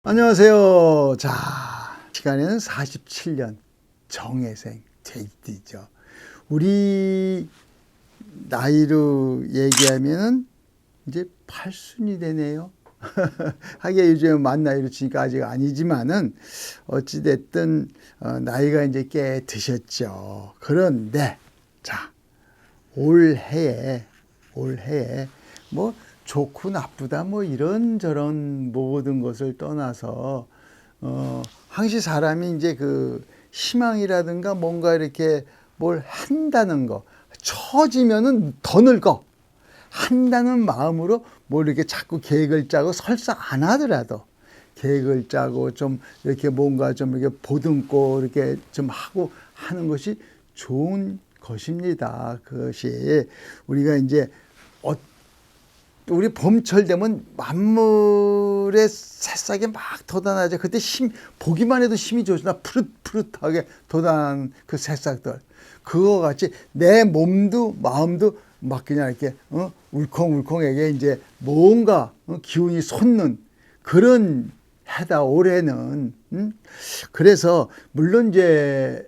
안녕하세요. 자, 시간에는 47년 정혜생 돼지띠죠. 우리 나이로 얘기하면 이제 8순이 되네요. 하기야 요즘에 만 나이로 치니까 아직 아니지만은 어찌됐든 나이가 이제 꽤 드셨죠. 그런데 자, 올해에 뭐 좋고 나쁘다 뭐 이런저런 모든 것을 떠나서 항시 사람이 이제 그 희망이라든가 뭔가 이렇게 뭘 한다는 거 처지면은 더 늙어 한다는 마음으로 뭘 이렇게 자꾸 계획을 짜고 설사 안 하더라도 계획을 짜고 좀 이렇게 뭔가 좀 이렇게 보듬고 이렇게 좀 하고 하는 것이 좋은 것입니다. 그것이 우리가 이제 우리 봄철 되면 만물의 새싹이 막 돋아나죠. 그때 보기만 해도 힘이 좋잖아. 푸릇푸릇하게 돋아난 그 새싹들. 그거 같이 내 몸도 마음도 막 그냥 이렇게 울컹울컹하게 이제 뭔가 기운이 솟는 그런 해다 올해는. 그래서 물론 이제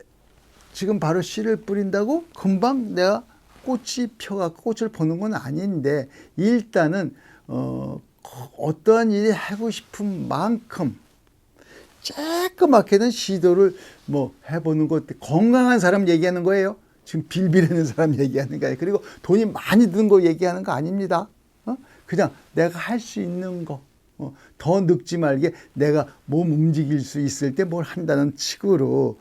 지금 바로 씨를 뿌린다고 금방 내가 꽃이 펴갖고 꽃을 보는 건 아닌데 일단은 어떠한 일이 하고 싶은 만큼 조그맣게는 시도를 뭐 해보는 것. 건강한 사람 얘기하는 거예요. 지금 빌빌하는 사람 얘기하는 거예요. 그리고 돈이 많이 드는 거 얘기하는 거 아닙니다. 그냥 내가 할 수 있는 거. 더 늙지 말게 내가 몸 움직일 수 있을 때 뭘 한다는 식으로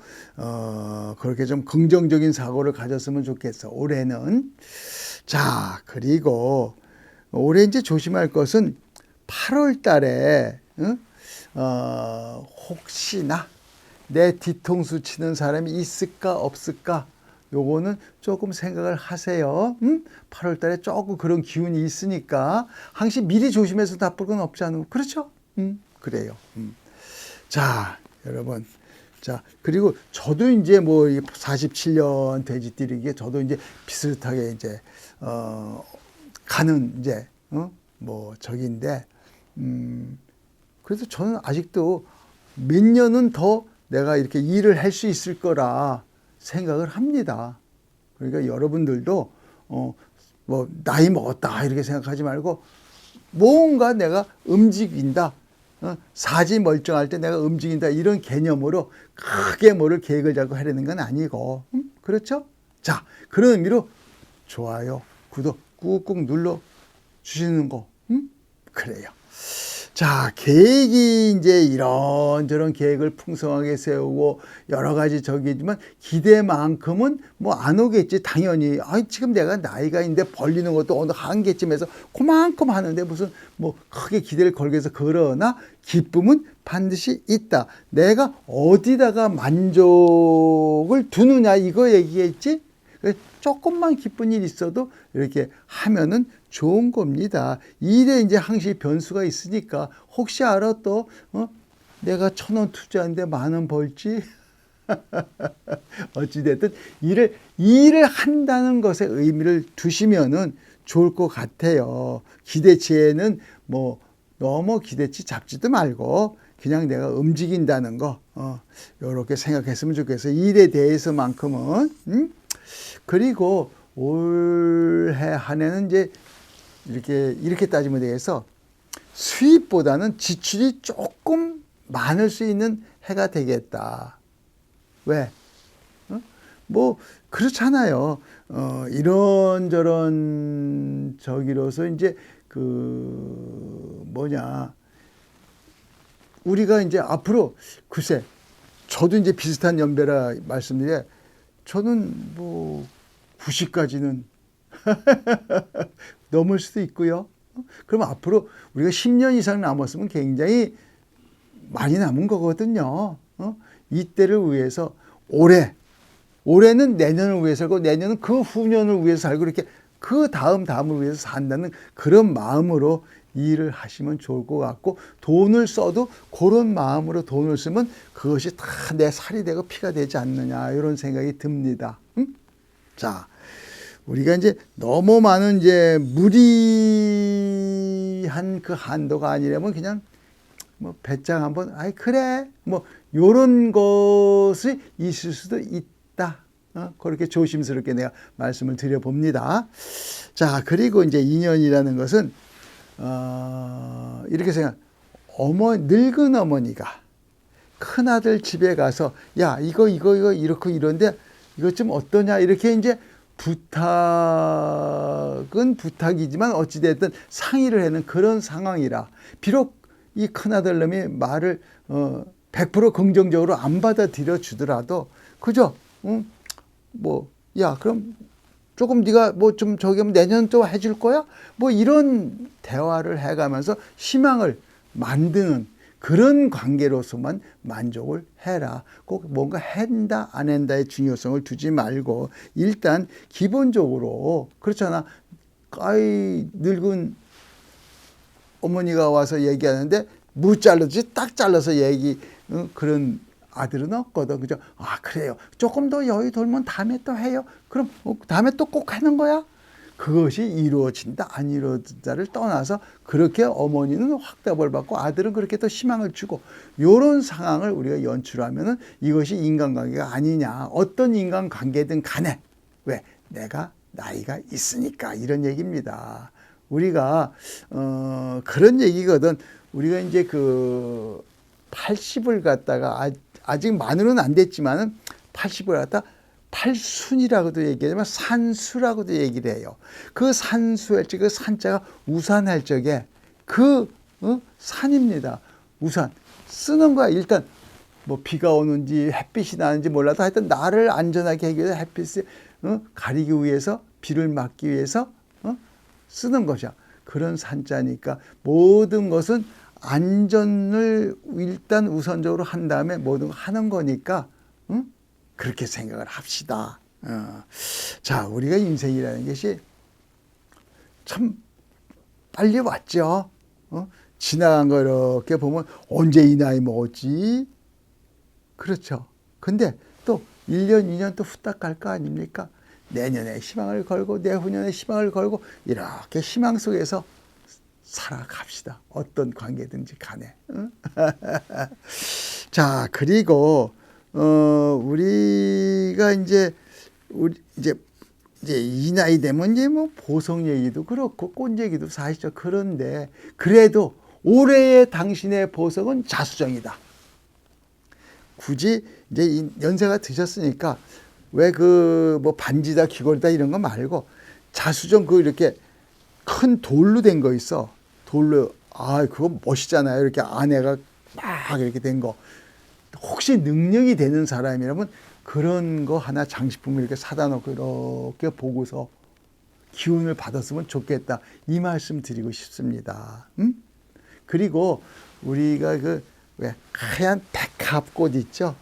그렇게 좀 긍정적인 사고를 가졌으면 좋겠어. 올해는. 자, 그리고 올해 이제 조심할 것은 8월 달에 혹시나 내 뒤통수 치는 사람이 있을까 없을까 요거는 조금 생각을 하세요. 8월 달에 조금 그런 기운이 있으니까 항상 미리 조심해서 나쁠 건 없지 않은 거. 그렇죠? 그래요. 자, 여러분. 자, 그리고 저도 이제 뭐 47년 돼지띠리기에 저도 이제 비슷하게 이제 가는 이제 뭐 저기인데 그래서 저는 아직도 몇 년은 더 내가 이렇게 일을 할 수 있을 거라 생각을 합니다. 그러니까 여러분들도 뭐 나이 먹었다 이렇게 생각하지 말고 뭔가 내가 움직인다. 사지 멀쩡할 때 내가 움직인다 이런 개념으로 크게 뭐를 계획을 잡고 하려는 건 아니고 그렇죠? 자, 그런 의미로 좋아요, 구독 꾹꾹 눌러 주시는 거 그래요. 자, 계획이 이제 이런저런 계획을 풍성하게 세우고 여러 가지 저기지만 기대만큼은 뭐 안 오겠지. 당연히 지금 내가 나이가 있는데 벌리는 것도 어느 한계쯤에서 그만큼 하는데 무슨 뭐 크게 기대를 걸게 해서. 그러나 기쁨은 반드시 있다. 내가 어디다가 만족을 두느냐 이거 얘기했지. 조금만 기쁜 일 있어도 이렇게 하면은 좋은 겁니다. 일에 이제 항시 변수가 있으니까 혹시 알아 또 내가 1,000원 투자하는데 10,000원 벌지? 어찌됐든 일을 한다는 것에 의미를 두시면은 좋을 것 같아요. 기대치에는 뭐 너무 기대치 잡지도 말고 그냥 내가 움직인다는 거 요렇게 생각했으면 좋겠어요. 일에 대해서만큼은. 그리고 올해 한 해는 이제 이렇게 따지면 되겠어. 수입보다는 지출이 조금 많을 수 있는 해가 되겠다. 왜? 뭐 그렇잖아요. 이런저런 저기로서 이제 우리가 이제 앞으로 글쎄 저도 이제 비슷한 연배라 말씀드려. 저는 뭐 90까지는 넘을 수도 있고요. 그럼 앞으로 우리가 10년 이상 남았으면 굉장히 많이 남은 거거든요. 이때를 위해서 올해는 내년을 위해서 살고 내년은 그 후년을 위해서 살고 이렇게 그 다음을 위해서 산다는 그런 마음으로 일을 하시면 좋을 것 같고 돈을 써도 그런 마음으로 돈을 쓰면 그것이 다 내 살이 되고 피가 되지 않느냐 이런 생각이 듭니다. 자, 우리가 이제 너무 많은 이제 무리한 그 한도가 아니라면 그냥 뭐 배짱 한번 아이 그래 뭐 요런 것이 있을 수도 있다. 그렇게 조심스럽게 내가 말씀을 드려봅니다. 자, 그리고 이제 인연이라는 것은 이렇게 생각. 늙은 어머니가 큰아들 집에 가서 야 이거 이렇고 이런데 이것 좀 어떠냐 이렇게 이제 부탁은 부탁이지만 어찌됐든 상의를 하는 그런 상황이라 비록 이 큰아들 놈이 말을 100% 긍정적으로 안 받아들여 주더라도 그죠? 뭐 야 그럼 조금 네가 뭐 좀 저기 내년 또 해줄 거야? 뭐 이런 대화를 해가면서 희망을 만드는 그런 관계로서만 만족을 해라. 꼭 뭔가 한다 안 한다의 중요성을 두지 말고 일단 기본적으로 그렇잖아. 아이 늙은 어머니가 와서 얘기하는데 무 잘라지 딱 잘라서 얘기 그런 아들은 없거든. 그죠? 아 그래요. 조금 더 여유 돌면 다음에 또 해요. 그럼 다음에 또 꼭 하는 거야? 그것이 이루어진다 안 이루어진다를 떠나서 그렇게 어머니는 확답을 받고 아들은 그렇게 또 희망을 주고 이런 상황을 우리가 연출하면은 이것이 인간관계가 아니냐. 어떤 인간관계든 간에 왜 내가 나이가 있으니까 이런 얘기입니다. 우리가 그런 얘기거든. 우리가 이제 그 80을 갖다가 아직 만으로는 안 됐지만은 80을 갖다 팔순이라고도 얘기하지만 산수라고도 얘기를 해요. 그 산수할 적, 그 산자가 우산할 적에 그 산입니다. 우산 쓰는 거야. 일단 뭐 비가 오는지 햇빛이 나는지 몰라도 하여튼 나를 안전하게 하기 위해서 햇빛을 가리기 위해서 비를 막기 위해서 쓰는 것이야. 그런 산자니까 모든 것은 안전을 일단 우선적으로 한 다음에 모든 거 하는 거니까 그렇게 생각을 합시다. 자, 우리가 인생이라는 것이 참 빨리 왔죠. 지나간 거 이렇게 보면 언제 이 나이 먹었지? 그렇죠. 근데 또 1년, 2년 또 후딱 갈 거 아닙니까? 내년에 희망을 걸고 내후년에 희망을 걸고 이렇게 희망 속에서 살아갑시다. 어떤 관계든지 간에. 자, 그리고 우리가 이제 이 나이 되면 이제 뭐 보석 얘기도 그렇고 꽃 얘기도 사실죠. 그런데 그래도 올해의 당신의 보석은 자수정이다. 굳이 이제 이 연세가 드셨으니까 왜 그 뭐 반지다 귀걸이다 이런 거 말고 자수정 그 이렇게 큰 돌로 된 거 있어. 돌로 그거 멋있잖아요. 이렇게 안에가 막 이렇게 된 거. 혹시 능력이 되는 사람이라면 그런 거 하나 장식품을 이렇게 사다 놓고 이렇게 보고서 기운을 받았으면 좋겠다. 이 말씀 드리고 싶습니다. 그리고 우리가 그 왜 하얀 백합꽃 있죠?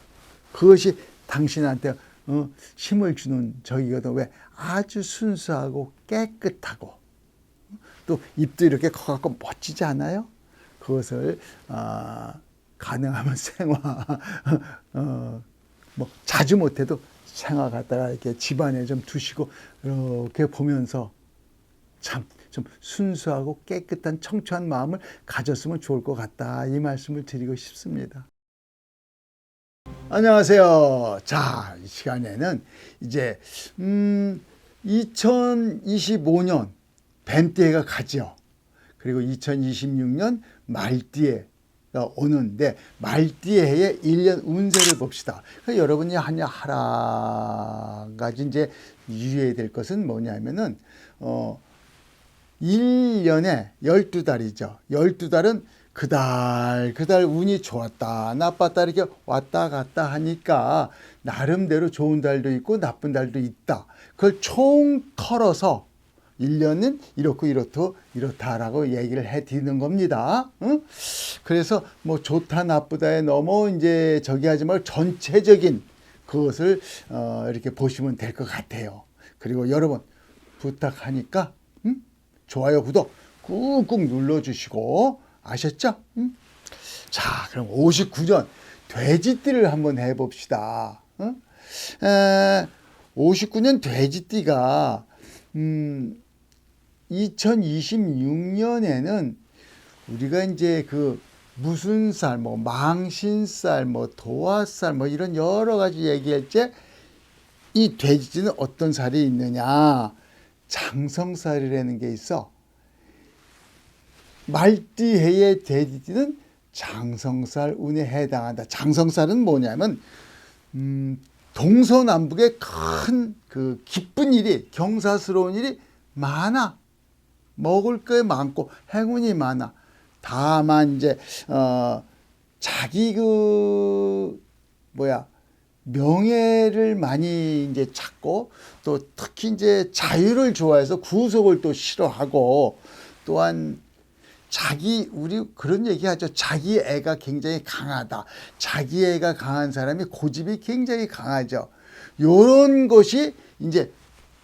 그것이 당신한테 힘을 주는 저기거든. 왜 아주 순수하고 깨끗하고 또 잎도 이렇게 커갖고 멋지지 않아요? 그것을 가능하면 생화 뭐 자주 못해도 생화 갖다가 이렇게 집안에 좀 두시고 이렇게 보면서 참 좀 순수하고 깨끗한 청초한 마음을 가졌으면 좋을 것 같다. 이 말씀을 드리고 싶습니다. 안녕하세요. 자, 이 시간에는 이제 2025년 뱀띠해가 가죠. 그리고 2026년 말띠해가 오는데 말띠해의 1년 운세를 봅시다. 그러니까 여러분이 한 가지 이제 유의해야 될 것은 뭐냐면은 1년에 12달이죠. 12달은 그달 운이 좋았다 나빴다 이렇게 왔다 갔다 하니까 나름대로 좋은 달도 있고 나쁜 달도 있다. 그걸 총 털어서 1년은 이렇고 이렇다라고 얘기를 해 드리는 겁니다. 그래서 뭐 좋다 나쁘다에 너무 이제 저기 하지 말고 전체적인 그것을 이렇게 보시면 될 것 같아요. 그리고 여러분 부탁하니까 좋아요 구독 꾹꾹 눌러주시고 아셨죠? 자, 그럼 59년 돼지띠를 한번 해봅시다. 59년 돼지띠가 2026년에는 우리가 이제 그 무슨 살, 뭐 망신살, 뭐 도화살, 뭐 이런 여러 가지 얘기할 때 이 돼지띠는 어떤 살이 있느냐? 장성살이라는 게 있어. 말띠해의 돼지띠는 장성살 운에 해당한다. 장성살은 뭐냐면 동서남북에 큰 그 기쁜 일이, 경사스러운 일이 많아. 먹을 게 많고 행운이 많아. 다만 이제 자기 명예를 많이 이제 찾고, 또 특히 이제 자유를 좋아해서 구속을 또 싫어하고, 또한 우리 그런 얘기 하죠. 자기 애가 굉장히 강하다. 자기 애가 강한 사람이 고집이 굉장히 강하죠. 요런 것이 이제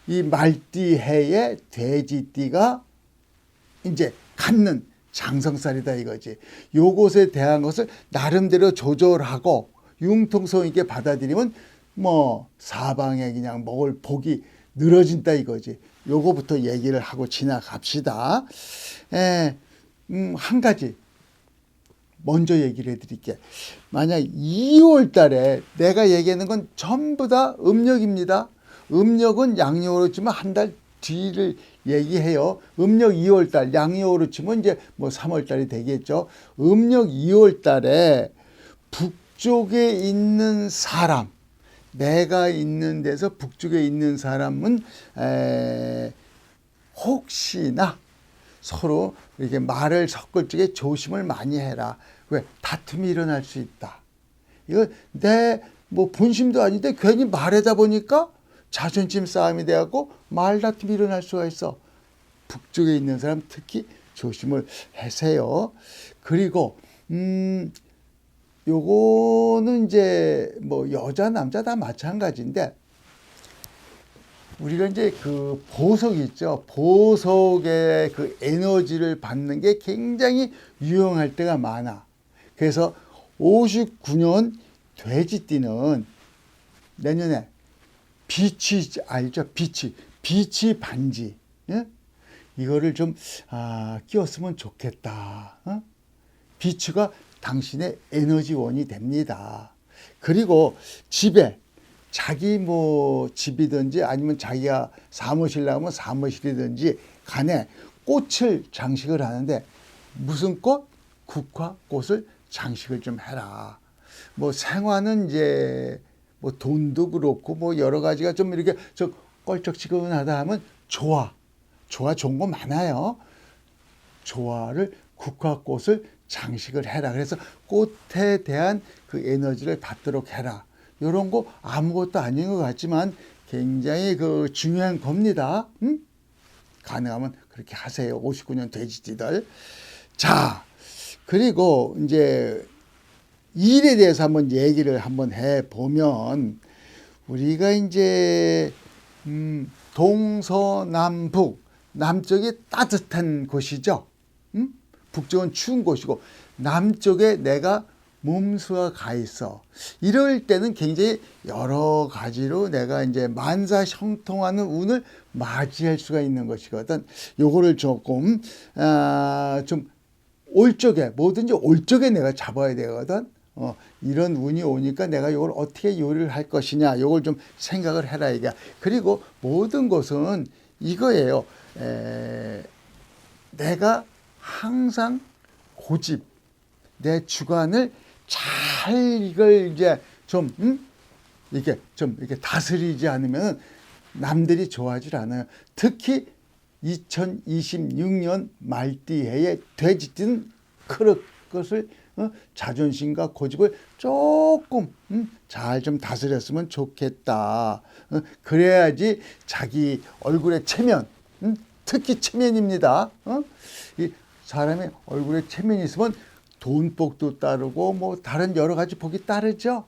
이 말띠해의 돼지띠가 이제 갖는 장성살이다 이거지. 요것에 대한 것을 나름대로 조절하고 융통성 있게 받아들이면 뭐 사방에 그냥 먹을 복이 늘어진다 이거지. 요거부터 얘기를 하고 지나갑시다. 한 가지 먼저 얘기를 해드릴게. 만약 2월 달에 내가 얘기하는 건 전부 다 음력입니다. 음력은 양력으로 치면 한 달 뒤를 얘기해요. 음력 2월 달, 양력으로 치면 이제 뭐 3월 달이 되겠죠. 음력 2월 달에 북쪽에 있는 사람, 내가 있는 데서 북쪽에 있는 사람은 혹시나 서로 이렇게 말을 섞을 적에 조심을 많이 해라. 왜? 다툼이 일어날 수 있다. 이거 내 뭐 본심도 아닌데 괜히 말하다 보니까 자존심 싸움이 돼갖고 말다툼이 일어날 수가 있어. 북쪽에 있는 사람 특히 조심을 하세요. 그리고 요거는 이제 뭐 여자 남자 다 마찬가지인데, 우리가 이제 그 보석 있죠. 보석의 그 에너지를 받는 게 굉장히 유용할 때가 많아. 그래서 59년 돼지띠는 내년에 비치 알죠? 비치 반지. 예? 이거를 좀 끼웠으면 좋겠다. 비치가 당신의 에너지원이 됩니다. 그리고 집에 자기 뭐 집이든지 아니면 자기가 사무실 나가면 사무실이든지 간에 꽃을 장식을 하는데, 무슨 꽃? 국화꽃을 장식을 좀 해라. 뭐 생화는 이제 뭐 돈도 그렇고 뭐 여러 가지가 좀 이렇게 저 껄쩍지근하다 하면 조화 좋은 거 많아요. 조화를 국화꽃을 장식을 해라. 그래서 꽃에 대한 그 에너지를 받도록 해라. 이런 거 아무것도 아닌 것 같지만 굉장히 그 중요한 겁니다. 가능하면 그렇게 하세요. 59년 돼지띠들. 자, 그리고 이제 일에 대해서 한번 얘기를 한번 해보면, 우리가 이제 동서남북, 남쪽이 따뜻한 곳이죠. 북쪽은 추운 곳이고 남쪽에 내가 몸수가 가 있어. 이럴 때는 굉장히 여러 가지로 내가 이제 만사형통하는 운을 맞이할 수가 있는 것이거든. 요거를 조금 좀 올쪽에, 뭐든지 올쪽에 내가 잡아야 되거든. 이런 운이 오니까 내가 이걸 어떻게 요리를 할 것이냐, 요걸 좀 생각을 해라 이게. 그리고 모든 것은 이거예요. 내가 항상 고집, 내 주관을 잘 이걸 이제 이렇게 다스리지 않으면 남들이 좋아하지 않아요. 특히 2026년 말띠해에 돼지띠는 그럴 것을 자존심과 고집을 조금 잘 좀 다스렸으면 좋겠다. 그래야지 자기 얼굴에 체면, 특히 체면입니다. 이 사람의 얼굴에 체면이 있으면 돈복도 따르고 뭐 다른 여러 가지 복이 따르죠.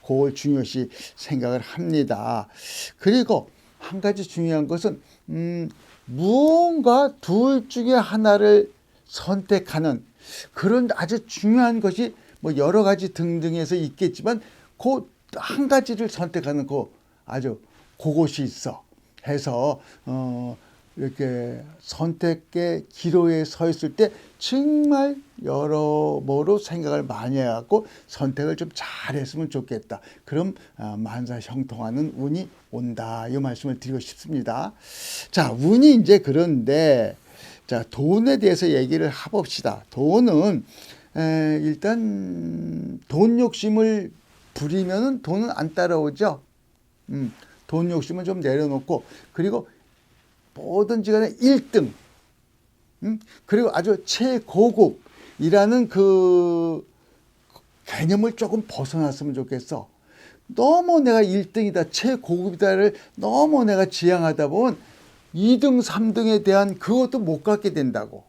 그걸 중요시 생각을 합니다. 그리고 한 가지 중요한 것은 무언가 둘 중에 하나를 선택하는 그런 아주 중요한 것이 뭐 여러 가지 등등해서 있겠지만 그 한 가지를 선택하는 그 아주 그것이 있어. 해서 이렇게 선택의 기로에 서 있을 때 정말 여러모로 생각을 많이 해갖고 선택을 좀 잘했으면 좋겠다. 그럼 만사형통하는 운이 온다. 이 말씀을 드리고 싶습니다. 자, 운이 이제 그런데 자, 돈에 대해서 얘기를 해봅시다. 돈은 일단 돈 욕심을 부리면은 돈은 안 따라오죠. 돈 욕심은 좀 내려놓고, 그리고 뭐든지 간에 1등, 그리고 아주 최고급이라는 그 개념을 조금 벗어났으면 좋겠어. 너무 내가 1등이다, 최고급이다를 너무 내가 지향하다 보면 2등, 3등에 대한 그것도 못 갖게 된다고.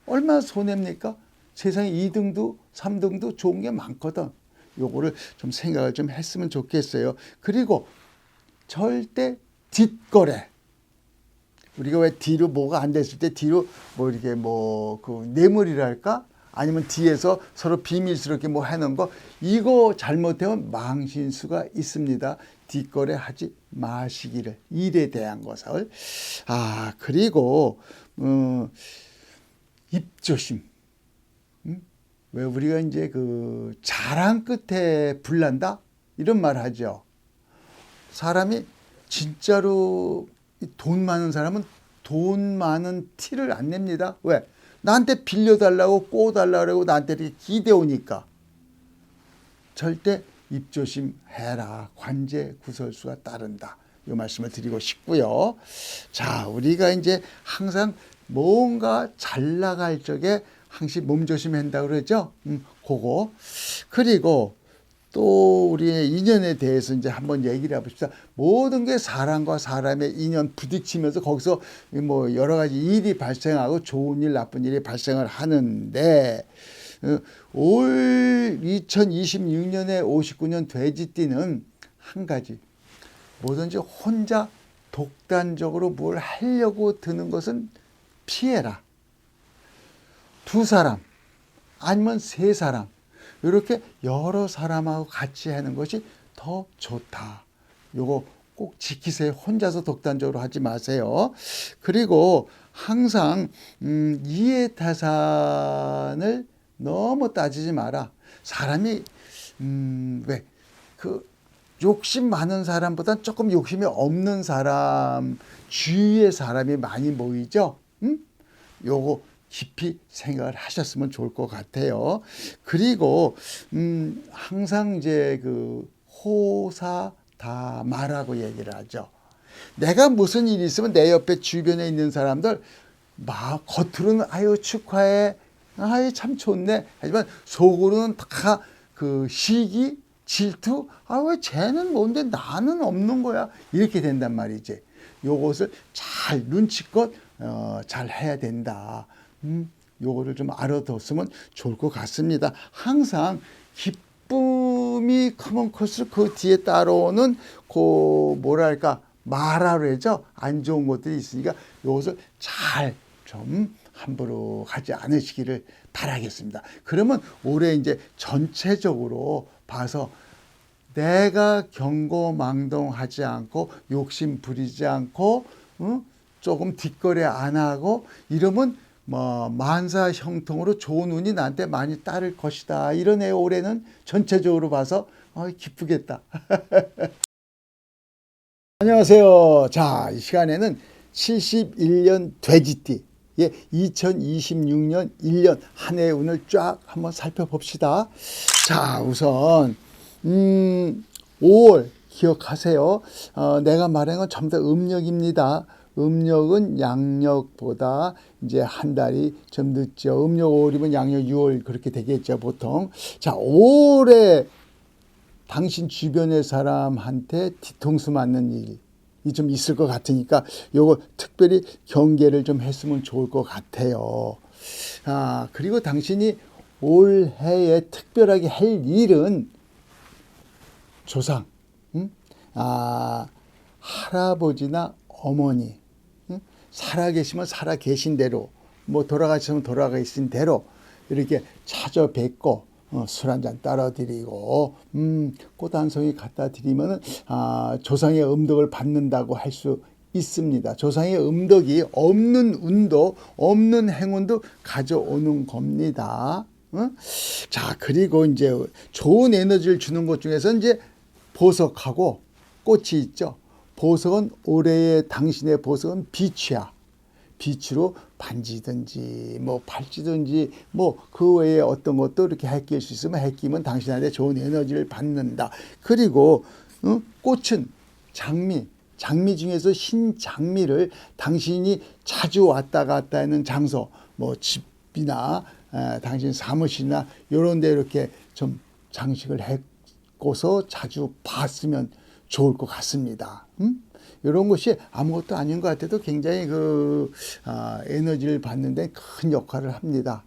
얼마나 손해입니까? 세상에 2등도 3등도 좋은 게 많거든. 요거를 좀 생각을 좀 했으면 좋겠어요. 그리고 절대 뒷거래. 우리가 왜 뒤로 뭐가 안 됐을 때 뒤로 뭐 이렇게 뭐 그 뇌물이랄까? 아니면 뒤에서 서로 비밀스럽게 뭐 하는 거, 이거 잘못하면 망신수가 있습니다. 뒷거래 하지 마시기를, 일에 대한 것을. 그리고 입조심. 왜 우리가 이제 그 자랑 끝에 불난다? 이런 말 하죠. 사람이 진짜로 돈 많은 사람은 돈 많은 티를 안 냅니다. 왜? 나한테 빌려달라고 꼬달라고 나한테 이렇게 기대오니까. 절대 입조심해라. 관제 구설수가 따른다. 이 말씀을 드리고 싶고요. 자, 우리가 이제 항상 뭔가 잘 나갈 적에 항상 몸조심한다고 그러죠. 그거. 그리고 또 우리의 인연에 대해서 이제 한번 얘기를 해봅시다. 모든 게 사람과 사람의 인연 부딪히면서 거기서 뭐 여러 가지 일이 발생하고 좋은 일, 나쁜 일이 발생을 하는데, 올 2026년에 59년 돼지띠는 한 가지, 뭐든지 혼자 독단적으로 뭘 하려고 드는 것은 피해라. 2사람 아니면 3사람, 이렇게 여러 사람하고 같이 하는 것이 더 좋다. 요거 꼭 지키세요. 혼자서 독단적으로 하지 마세요. 그리고 항상 이해타산을 너무 따지지 마라. 사람이 왜 그 욕심 많은 사람보다 조금 욕심이 없는 사람, 주위에 사람이 많이 모이죠. 요거 깊이 생각을 하셨으면 좋을 것 같아요. 그리고 항상 이제 그 호사다마라고 얘기를 하죠. 내가 무슨 일이 있으면 내 옆에 주변에 있는 사람들 막 겉으로는 아유 축하해, 아유 참 좋네, 하지만 속으로는 다 그 시기, 질투, 왜 쟤는 뭔데 나는 없는 거야, 이렇게 된단 말이지. 요것을 잘 눈치껏 잘 해야 된다. 요거를 좀 알아뒀으면 좋을 것 같습니다. 항상 기쁨이 크면 클수록 그 뒤에 따라오는 그 뭐랄까 말하려 하죠. 안 좋은 것들이 있으니까 요것을 잘 좀 함부로 하지 않으시기를 바라겠습니다. 그러면 올해 이제 전체적으로 봐서 내가 경고망동하지 않고 욕심 부리지 않고 조금 뒷거래 안 하고 이러면 뭐 만사형통으로 좋은 운이 나한테 많이 따를 것이다. 이러네요. 올해는 전체적으로 봐서 기쁘겠다. 안녕하세요. 자, 이 시간에는 71년 돼지띠, 2026년 1년 한 해의 운을 쫙 한번 살펴봅시다. 자, 우선 5월 기억하세요. 내가 말한 건 전부 다 음력입니다. 음력은 양력보다 이제 한 달이 좀 늦죠. 음력 5월이면 양력 6월 그렇게 되겠죠, 보통. 자, 올해 당신 주변의 사람한테 뒤통수 맞는 일이 좀 있을 것 같으니까 요거 특별히 경계를 좀 했으면 좋을 것 같아요. 그리고 당신이 올해에 특별하게 할 일은 조상, 할아버지나 어머니, 살아계시면 살아계신 대로, 뭐 돌아가시면 돌아가신 대로 이렇게 찾아뵙고 술 한잔 따라 드리고 꽃 한 송이 갖다 드리면은 조상의 음덕을 받는다고 할 수 있습니다. 조상의 음덕이 없는 운도 없는 행운도 가져오는 겁니다. 자, 그리고 이제 좋은 에너지를 주는 것 중에서 이제 보석하고 꽃이 있죠. 보석은 올해의 당신의 보석은 빛이야. 빛으로 반지든지 뭐 팔찌든지 뭐 그 외에 어떤 것도 이렇게 해낄 수 있으면 해끼면 당신한테 좋은 에너지를 받는다. 그리고 꽃은 장미 중에서 흰 장미를 당신이 자주 왔다 갔다 하는 장소, 뭐 집이나 당신 사무실이나 이런 데 이렇게 좀 장식을 해고서 자주 봤으면 좋을 것 같습니다. 이런 것이 아무것도 아닌 것 같아도 굉장히 에너지를 받는 데 큰 역할을 합니다.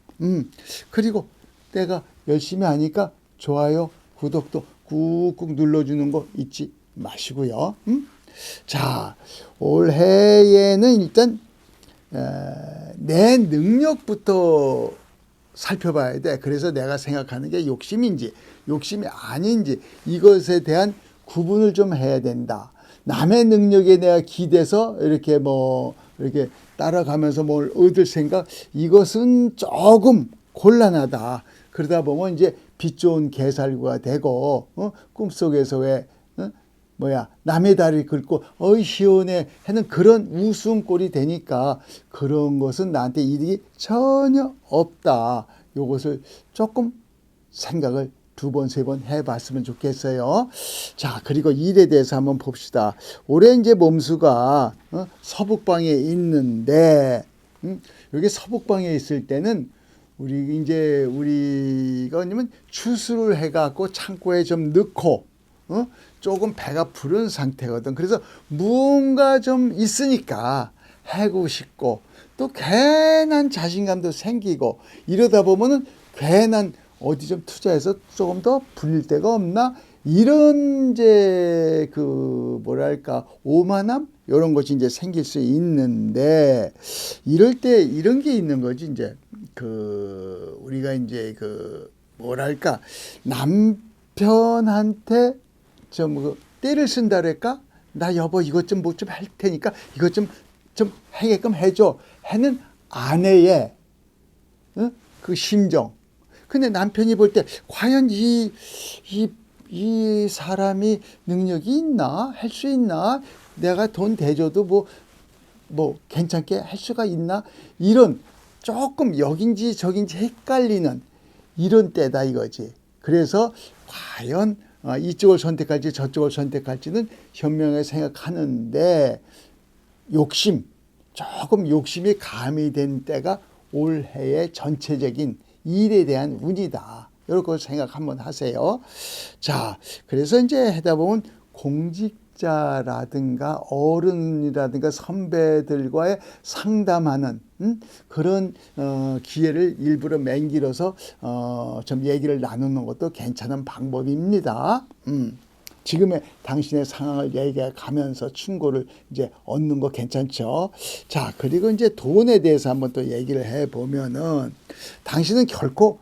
그리고 내가 열심히 하니까 좋아요, 구독도 꾹꾹 눌러주는 거 잊지 마시고요. 자, 올해에는 일단 내 능력부터 살펴봐야 돼. 그래서 내가 생각하는 게 욕심인지 욕심이 아닌지 이것에 대한 구분을 좀 해야 된다. 남의 능력에 내가 기대서 이렇게 이렇게 따라가면서 뭘 얻을 생각, 이것은 조금 곤란하다. 그러다 보면 이제 빛 좋은 개살구가 되고, 꿈속에서 남의 다리 긁고, 어이, 시원해 하는 그런 웃음꼴이 되니까 그런 것은 나한테 이득이 전혀 없다. 요것을 조금 생각을 2번, 3번 해봤으면 좋겠어요. 자, 그리고 일에 대해서 한번 봅시다. 올해 이제 몸수가 서북방에 있는데, 여기 서북방에 있을 때는 우리가 아니면 추수를 해갖고 창고에 좀 넣고, 조금 배가 부른 상태거든. 그래서 무언가 좀 있으니까 해고 싶고, 또 괜한 자신감도 생기고, 이러다 보면은 괜한 어디 좀 투자해서 조금 더 불릴 데가 없나? 이런 이제 오만함? 이런 것이 이제 생길 수 있는데, 이럴 때 이런 게 있는 거지. 이제 우리가 이제 남편한테 좀 때를 쓴다 그럴까? 나 여보 이것 좀 뭐 좀 할 테니까 이것 좀 하게끔 해줘 하는 아내의 그 심정. 근데 남편이 볼 때 과연 이 사람이 능력이 있나? 할 수 있나? 내가 돈 대줘도 뭐 괜찮게 할 수가 있나? 이런 조금 여긴지 저긴지 헷갈리는 이런 때다 이거지. 그래서 과연 이쪽을 선택할지 저쪽을 선택할지는 현명하게 생각하는데 조금 욕심이 가미된 때가 올해의 전체적인 일에 대한 운이다. 이런 걸 생각 한번 하세요. 자, 그래서 이제 하다 보면 공직자라든가 어른이라든가 선배들과의 상담하는 그런 기회를 일부러 맹길어서 좀 얘기를 나누는 것도 괜찮은 방법입니다. 지금의 당신의 상황을 얘기해 가면서 충고를 이제 얻는 거 괜찮죠. 자, 그리고 이제 돈에 대해서 한번 또 얘기를 해 보면은 당신은 결코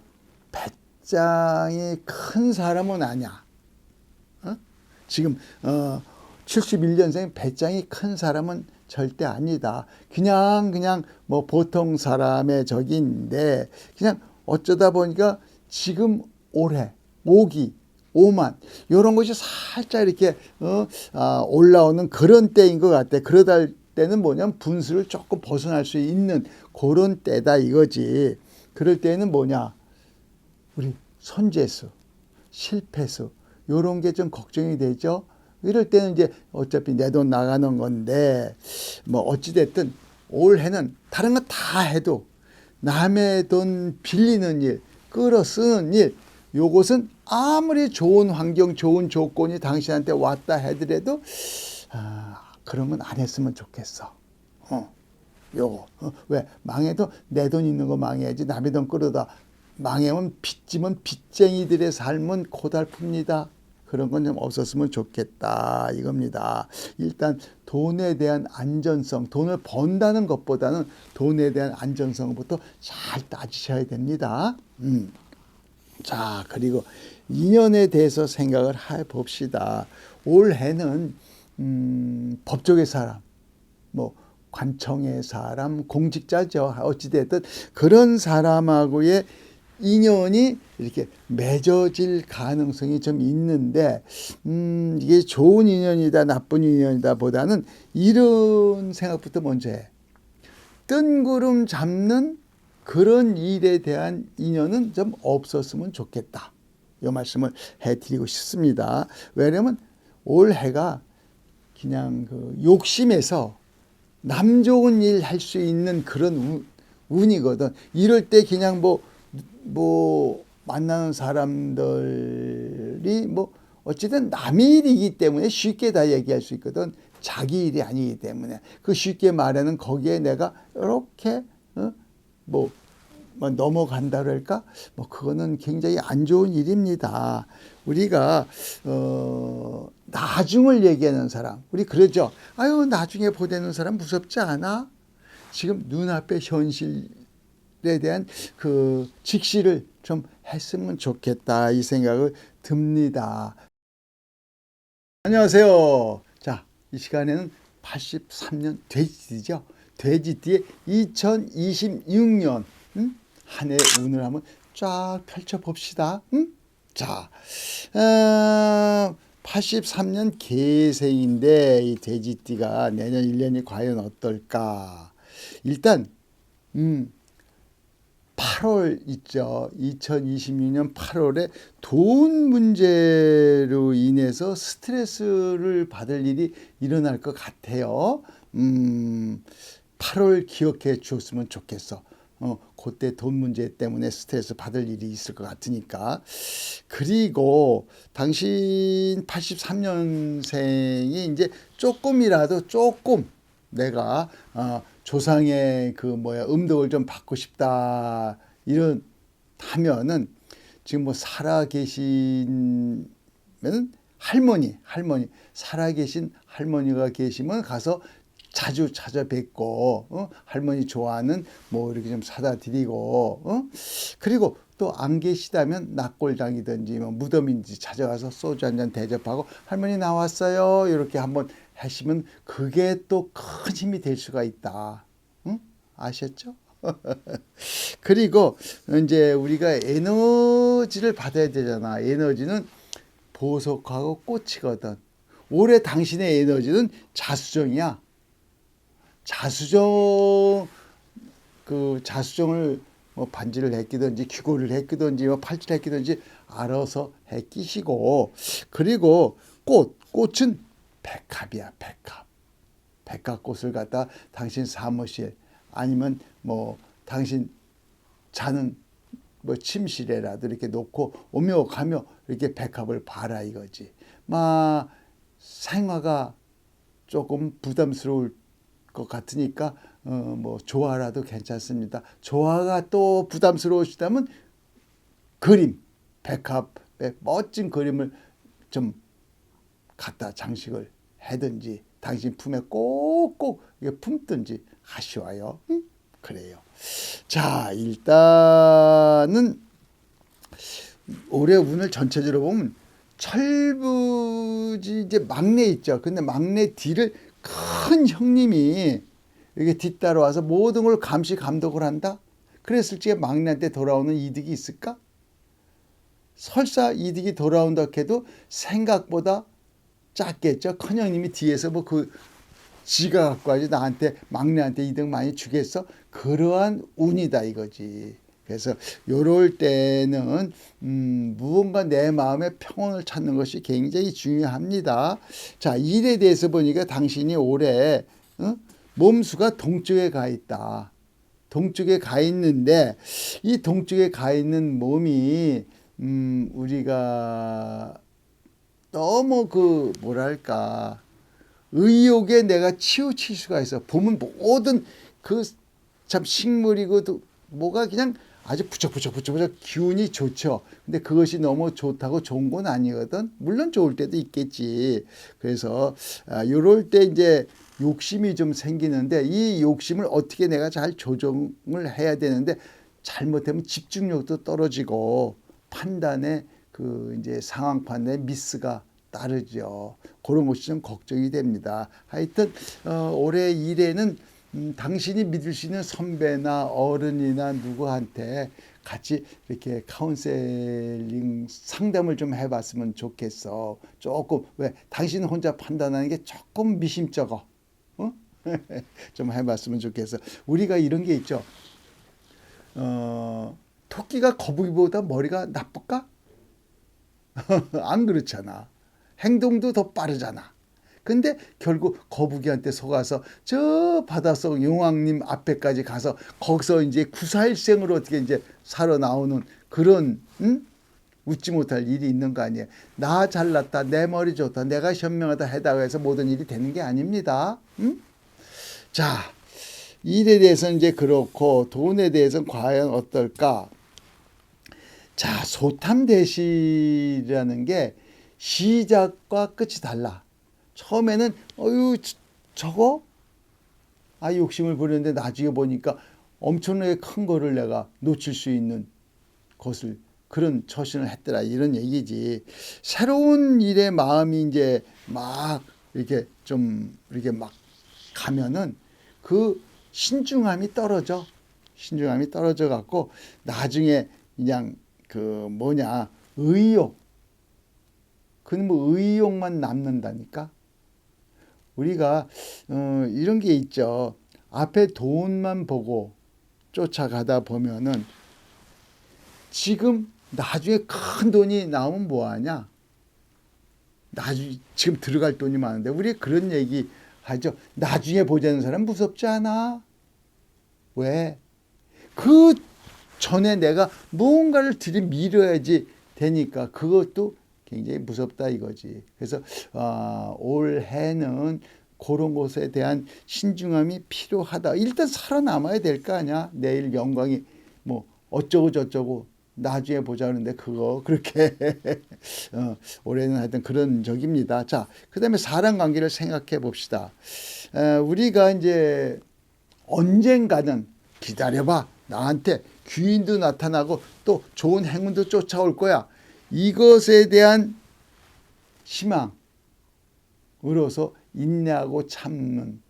배짱이 큰 사람은 아니야. 지금 71년생 배짱이 큰 사람은 절대 아니다. 그냥 뭐 보통 사람의 적인데 그냥 어쩌다 보니까 지금 올해 5만 이런 것이 살짝 이렇게 올라오는 그런 때인 것 같아. 그러다 때는 뭐냐면 분수를 조금 벗어날 수 있는 그런 때다 이거지. 그럴 때는 우리 선재수, 실패수 이런 게 좀 걱정이 되죠. 이럴 때는 이제 어차피 내 돈 나가는 건데 뭐 어찌됐든 올해는 다른 거 다 해도 남의 돈 빌리는 일, 끌어 쓰는 일, 요것은 아무리 좋은 환경, 좋은 조건이 당신한테 왔다 하더라도 그런 건 안 했으면 좋겠어. 왜 망해도 내 돈 있는 거 망해야지 남의 돈 끌어다 망하면 빚지면 빚쟁이들의 삶은 고달픕니다. 그런 건 좀 없었으면 좋겠다 이겁니다. 일단 돈에 대한 안전성, 돈을 번다는 것보다는 돈에 대한 안전성부터 잘 따지셔야 됩니다. 자, 그리고 인연에 대해서 생각을 해봅시다. 올해는 법조계 사람, 뭐 관청의 사람, 공직자죠. 어찌됐든 그런 사람하고의 인연이 이렇게 맺어질 가능성이 좀 있는데, 이게 좋은 인연이다, 나쁜 인연이다 보다는 이런 생각부터 먼저 해. 뜬구름 잡는 그런 일에 대한 인연은 좀 없었으면 좋겠다. 이 말씀을 해드리고 싶습니다. 왜냐면 올해가 그냥 그 욕심에서 남 좋은 일 할 수 있는 그런 운이거든. 이럴 때 그냥 뭐 만나는 사람들이 뭐 어쨌든 남의 일이기 때문에 쉽게 다 얘기할 수 있거든. 자기 일이 아니기 때문에 그 쉽게 말하는 거기에 내가 이렇게 뭐 넘어간다 그럴까? 뭐 그거는 굉장히 안 좋은 일입니다. 우리가 나중을 얘기하는 사람, 우리 그러죠. 아유, 나중에 보내는 사람 무섭지 않아? 지금 눈앞의 현실에 대한 그 직시를 좀 했으면 좋겠다, 이 생각을 듭니다. 안녕하세요. 자, 이 시간에는 83년 돼지띠죠. 돼지띠의 2026년 한 해 운을 한번 쫙 펼쳐봅시다. 자, 83년 개생인데 이 돼지띠가 내년 1년이 과연 어떨까? 일단 8월 있죠. 2026년 8월에 돈 문제로 인해서 스트레스를 받을 일이 일어날 것 같아요. 8월 기억해 주었으면 좋겠어. 그때 돈 문제 때문에 스트레스 받을 일이 있을 것 같으니까. 그리고 당신 83년생이 이제 조금이라도 조금 내가 조상의 그 음덕을 좀 받고 싶다 이런 하면은 지금 뭐 살아 계신 할머니 살아 계신 할머니가 계시면 가서 자주 찾아뵙고 할머니 좋아하는 뭐 이렇게 좀 사다 드리고 그리고 또 안 계시다면 낙골당이든지 뭐 무덤인지 찾아가서 소주 한 잔 대접하고 할머니 나왔어요 이렇게 한번 하시면 그게 또 큰 힘이 될 수가 있다. 아셨죠? 그리고 이제 우리가 에너지를 받아야 되잖아. 에너지는 보석하고 꽃이거든. 올해 당신의 에너지는 자수정이야. 자수정을 뭐 반지를 했기든지 귀걸이를 했기든지 뭐 팔찌를 했기든지 알아서 해 끼시고, 그리고 꽃은 백합이야. 백합꽃을 갖다 당신 사무실 아니면 뭐 당신 자는 뭐 침실에라도 이렇게 놓고 오며 가며 이렇게 백합을 봐라 이거지. 생화가 조금 부담스러울 것 같으니까 뭐 조화라도 괜찮습니다. 조화가 또 부담스러우시다면 그림, 백합의 멋진 그림을 좀 갖다 장식을 하든지 당신 품에 꼭꼭 품든지 하시와요. 그래요. 자, 일단은 올해 운을 전체적으로 보면 철부지 이제 막내 있죠. 근데 막내 뒤를 큰 형님이 이렇게 뒤따라와서 모든 걸 감시 감독을 한다. 그랬을 적에 막내한테 돌아오는 이득이 있을까? 설사 이득이 돌아온다 해도 생각보다 작겠죠. 큰 형님이 뒤에서 뭐 지가 갖고 와지 나한테 막내한테 이득 많이 주겠어? 그러한 운이다 이거지. 그래서 요럴 때는 무언가 내 마음의 평온을 찾는 것이 굉장히 중요합니다. 자, 일에 대해서 보니까 당신이 올해 몸수가 동쪽에 가 있다. 동쪽에 가 있는데 이 동쪽에 가 있는 몸이 우리가 너무 뭐랄까 의욕에 내가 치우칠 수가 있어. 보면 모든 참 식물이고 뭐가 그냥 아주 부쩍부쩍 기운이 좋죠. 근데 그것이 너무 좋다고 좋은 건 아니거든. 물론 좋을 때도 있겠지. 그래서 요럴 때 이제 욕심이 좀 생기는데 이 욕심을 어떻게 내가 잘 조정을 해야 되는데 잘못하면 집중력도 떨어지고 판단에 이제 상황 판단에 미스가 따르죠. 그런 것이 좀 걱정이 됩니다. 하여튼 올해 일에는 당신이 믿을 수 있는 선배나 어른이나 누구한테 같이 이렇게 카운셀링 상담을 좀 해봤으면 좋겠어. 조금 왜 당신 혼자 판단하는 게 조금 미심쩍어. 어? 좀 해봤으면 좋겠어. 우리가 이런 게 있죠. 토끼가 거북이보다 머리가 나쁠까? 안 그렇잖아. 행동도 더 빠르잖아. 근데 결국 거북이한테 속아서 저 바닷속 용왕님 앞에까지 가서 거기서 이제 구사일생으로 어떻게 이제 살아나오는 그런 웃지 못할 일이 있는 거 아니에요. 나 잘났다, 내 머리 좋다, 내가 현명하다 해다가 해서 모든 일이 되는 게 아닙니다. 자, 일에 대해서는 이제 그렇고 돈에 대해서는 과연 어떨까? 자, 소탐대실이라는 게 시작과 끝이 달라. 처음에는 저거 욕심을 부리는데 나중에 보니까 엄청나게 큰 거를 내가 놓칠 수 있는 것을 그런 처신을 했더라 이런 얘기지. 새로운 일에 마음이 이제 막 이렇게 좀 이렇게 막 가면은 그 신중함이 떨어져. 신중함이 떨어져 갖고 나중에 그냥 의욕. 그건 뭐 의욕만 남는다니까. 우리가 이런 게 있죠. 앞에 돈만 보고 쫓아가다 보면은 지금 나중에 큰 돈이 나오면 뭐하냐? 나중에 지금 들어갈 돈이 많은데 우리 그런 얘기 하죠. 나중에 보자는 사람 무섭지 않아? 왜? 그 전에 내가 무언가를 들이밀어야지 되니까 그것도 굉장히 무섭다 이거지. 그래서 올해는 그런 것에 대한 신중함이 필요하다. 일단 살아남아야 될 거 아니야. 내일 영광이 뭐 어쩌고 저쩌고 나중에 보자 그러는데 그거 그렇게 올해는 하여튼 그런 적입니다. 자, 그다음에 사람 관계를 생각해 봅시다. 우리가 이제 언젠가는 기다려봐. 나한테 귀인도 나타나고 또 좋은 행운도 쫓아올 거야. 이것에 대한 희망으로서 인내하고 참는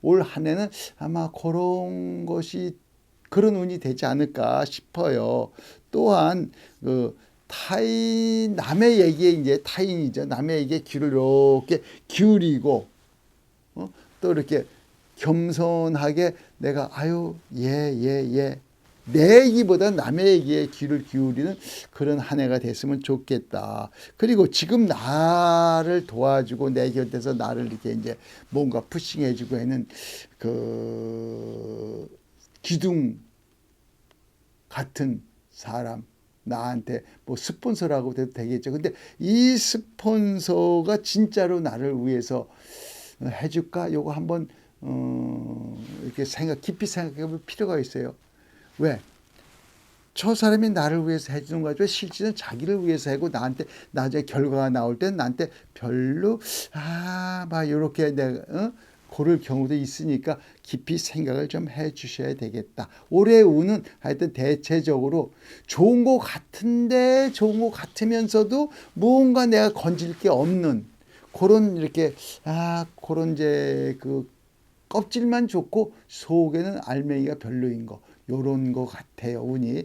올 한 해는 아마 그런 것이 그런 운이 되지 않을까 싶어요. 또한 남의 얘기에 이제 타인이죠. 남의 얘기에 귀를 이렇게 기울이고 또 이렇게 겸손하게 내가 예. 내 얘기보다 남의 얘기에 귀를 기울이는 그런 한 해가 됐으면 좋겠다. 그리고 지금 나를 도와주고 내 곁에서 나를 이렇게 이제 뭔가 푸싱해주고 하는 그 기둥 같은 사람, 나한테 뭐 스폰서라고 해도 되겠죠. 근데 이 스폰서가 진짜로 나를 위해서 해줄까? 요거 한번 이렇게 깊이 생각해 볼 필요가 있어요. 왜? 저 사람이 나를 위해서 해주는 거죠. 실제는 자기를 위해서 하고 나한테 나중에 결과가 나올 땐 나한테 별로 막 이렇게 내가 고를 경우도 있으니까 깊이 생각을 좀 해 주셔야 되겠다. 올해 운은 하여튼 대체적으로 좋은 것 같은데 좋은 것 같으면서도 무언가 내가 건질 게 없는 그런 이렇게 그런 이제 그 껍질만 좋고 속에는 알맹이가 별로인 거 요런 거 같아요 운이.